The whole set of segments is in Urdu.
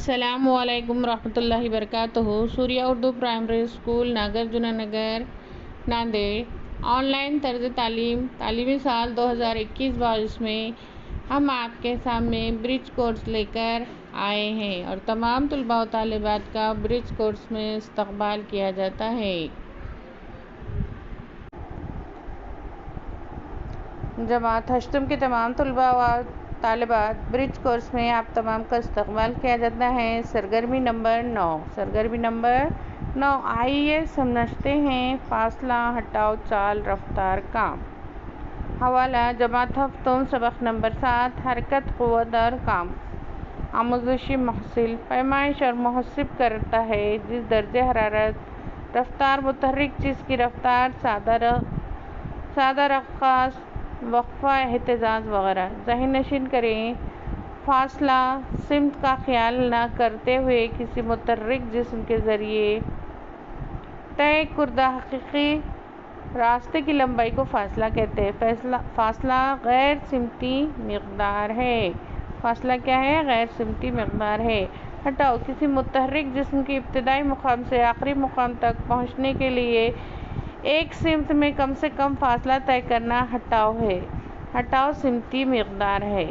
السلام علیکم ورحمۃ اللہ وبرکاتہ۔ Surya Urdu primary school Nagarjuna Nagar Nanded online طرز تعلیمی سال 2021-22 میں ہم آپ کے سامنے برج کورس لے کر آئے ہیں اور تمام طلباء و طالبات کا برج کورس میں استقبال کیا جاتا ہے۔ جماعت ہشتم کے تمام طلباء و طالبات برج کورس میں آپ تمام کا استقبال کیا جاتا ہے۔ سرگرمی نمبر 9 آئیے سمجھتے ہیں فاصلہ، ہٹاؤ، چال، رفتار، کام۔ حوالہ جماعت ہفتم سبق نمبر 7 حرکت، قوت اور کام۔ آموزشی محصول پیمائش اور محسوب کرتا ہے جس درجہ حرارت، رفتار متحرک چیز کی رفتار، سادہ رقص، وقفہ، اہتزاز وغیرہ۔ ذہن نشین کریں فاصلہ سمت کا خیال نہ کرتے ہوئے کسی متحرک جسم کے ذریعے طے کردہ حقیقی راستے کی لمبائی کو فاصلہ کہتے ہیں۔ فاصلہ غیر سمتی مقدار ہے۔ فاصلہ کیا ہے؟ غیر سمتی مقدار ہے۔ ہٹاؤ کسی متحرک جسم کی ابتدائی مقام سے آخری مقام تک پہنچنے کے لیے ایک سمت میں کم سے کم فاصلہ طے کرنا ہٹاؤ ہے۔ ہٹاؤ سمتی مقدار ہے۔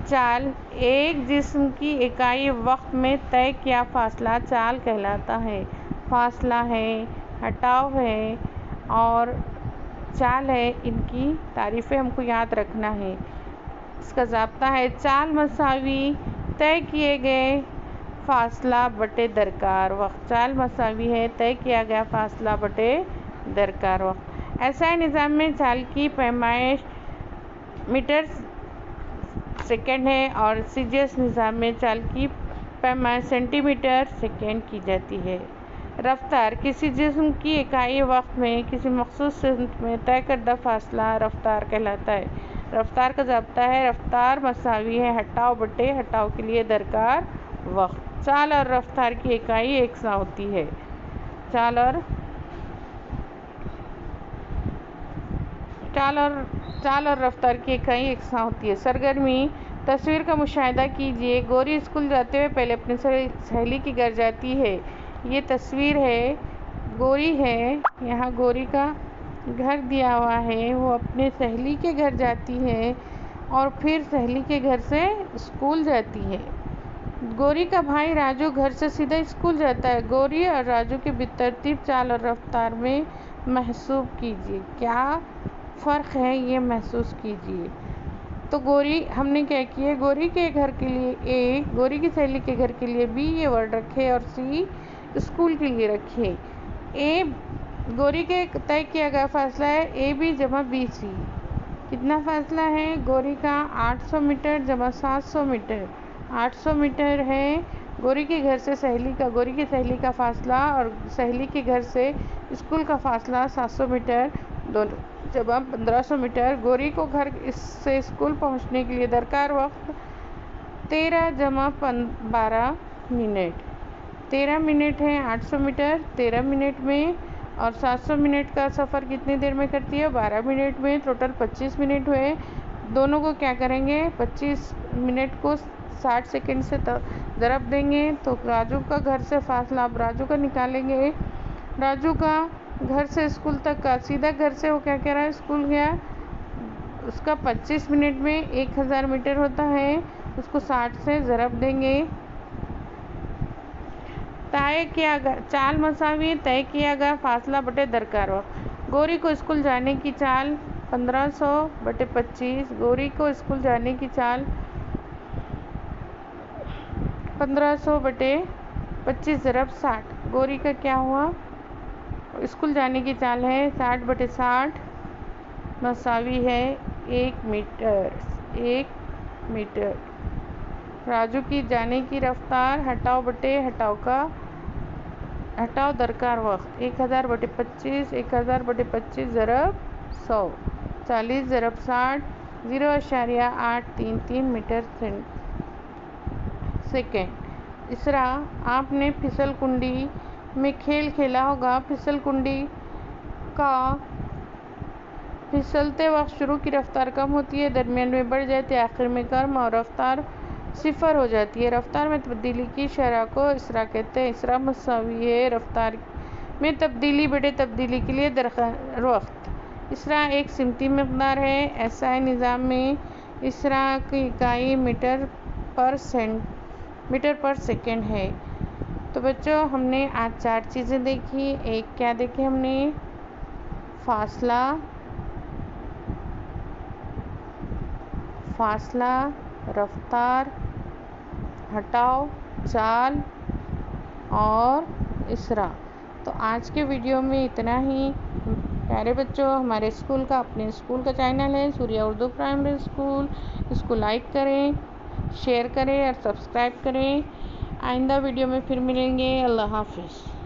چال ایک جسم کی اکائی وقت میں طے کیا فاصلہ چال کہلاتا ہے۔ فاصلہ ہے، ہٹاؤ ہے اور چال ہے، ان کی تعریفیں ہم کو یاد رکھنا ہے۔ اس کا ضابطہ ہے چال مساوی طے کیے گئے فاصلہ بٹے درکار وقت۔ چال مساوی ہے طے کیا گیا فاصلہ بٹے درکار وقت۔ ایسائی نظام میں چال کی پیمائش میٹر سیکنڈ ہے اور سی جی ایس نظام میں چال کی پیمائش سینٹی میٹر سیکنڈ کی جاتی ہے۔ رفتار کسی جسم کی اکائی وقت میں کسی مخصوص سمت میں طے کردہ فاصلہ رفتار کہلاتا ہے۔ رفتار کا ضابطہ ہے رفتار مساوی ہے ہٹاؤ بٹے ہٹاؤ کے لیے درکار وقت۔ چال اور رفتار کی اکائی یکساں ہوتی ہے۔ چال اور رفتار کی اکائی یکساں ہوتی ہے۔ سرگرمی تصویر کا مشاہدہ کیجیے۔ گوری اسکول جاتے ہوئے پہلے اپنی سہیلی کے گھر جاتی ہے۔ یہ تصویر ہے، گوری ہے، یہاں گوری کا گھر دیا ہوا ہے، وہ اپنے سہیلی کے گھر جاتی ہے اور پھر سہیلی کے گھر سے اسکول جاتی ہے۔ گوری کا بھائی راجو گھر سے سیدھا اسکول جاتا ہے۔ گوری اور راجو کے بالترتیب چال اور رفتار میں محسوب کیجیے۔ کیا فرق ہے یہ محسوس کیجیے۔ تو گوری ہم نے کیا کیا؟ گوری کے گھر کے لیے اے، گوری کی سہیلی کے گھر کے لیے بی یہ ورڈ رکھے اور سی اسکول کے لیے رکھے۔ اے گوری کے طے کیا گیا فاصلہ ہے اے بی جمع بی سی۔ کتنا فاصلہ ہے؟ گوری کا 800 میٹر جمع 700 میٹر۔ 800 میٹر ہے گوری کے گھر سے سہیلی کا، گوری کی سہیلی کا فاصلہ اور سہیلی کے گھر سے اسکول کا فاصلہ 700 میٹر دونوں جمع 1500 میٹر۔ گوری کو گھر سے اسکول پہنچنے کے لیے درکار وقت 13 جمع 12 منٹ۔ 13 منٹ ہے 800 میٹر 13 منٹ میں اور 700 منٹ کا سفر کتنی دیر میں کرتی ہے؟ 12 منٹ میں۔ ٹوٹل 25 منٹ ہوئے۔ دونوں کو کیا کریں گے؟ 25 منٹ کو 60 سیکنڈ سے ضرب دیں گے تو راجو کا گھر سے فاصلہ اب راجو کا نکالیں گے۔ راجو کا گھر سے اسکول تک کا، سیدھا گھر سے وہ کیا کہہ رہا ہے؟ اسکول گیا، اس کا 25 منٹ میں 1000 میٹر ہوتا ہے، اس کو 60 سے ضرب دیں گے۔ چال مساوی طے کیا گیا فاصلہ بٹے درکار وقت۔ گوری کو اسکول جانے کی چال 1500 بٹے 25۔ گوری کو اسکول جانے کی چال 1500 بٹے 25 ضرب 60۔ گوری کا کیا ہوا؟ اسکول جانے کی چال ہے 60 بٹے 60 مساوی ہے 1 میٹر۔ راجو کی جانے کی رفتار ہٹاؤ بٹے ہٹاؤ درکار وقت 1000 بٹے 25، 1000 بٹے 25 ضرب 100، 40 ضرب 60، 0.833 میٹر سیکنڈ۔ اس طرح آپ نے پھسل کنڈی میں کھیل کھیلا ہوگا۔ پھسل کنڈی کا پھسلتے وقت شروع کی رفتار کم ہوتی ہے، درمیان میں بڑھ جاتی ہے، آخر میں کم، اور رفتار صفر ہو جاتی ہے۔ رفتار میں تبدیلی کی شرح کو اسرا کہتے ہیں۔ اسرا مساوی ہے رفتار میں تبدیلی بڑے تبدیلی کے لیے درکار وقت۔ اسرا ایک سمتی مقدار ہے۔ ایسائی نظام میں اسرا کی اکائی میٹر پر سیکنڈ ہے۔ تو بچوں ہم نے آج 4 چیزیں دیکھی۔ ایک کیا دیکھے ہم نے؟ فاصلہ، رفتار، ہٹاؤ، چال اور اسرا۔ تو آج کے ویڈیو میں اتنا ہی۔ پیارے بچوں، ہمارے اسکول کا اپنے اسکول کا چینل ہے سوریہ اردو پرائمری اسکول، اس کو لائک کریں، شیئر کریں اور سبسکرائب کریں۔ آئندہ ویڈیو میں پھر ملیں گے۔ اللہ حافظ۔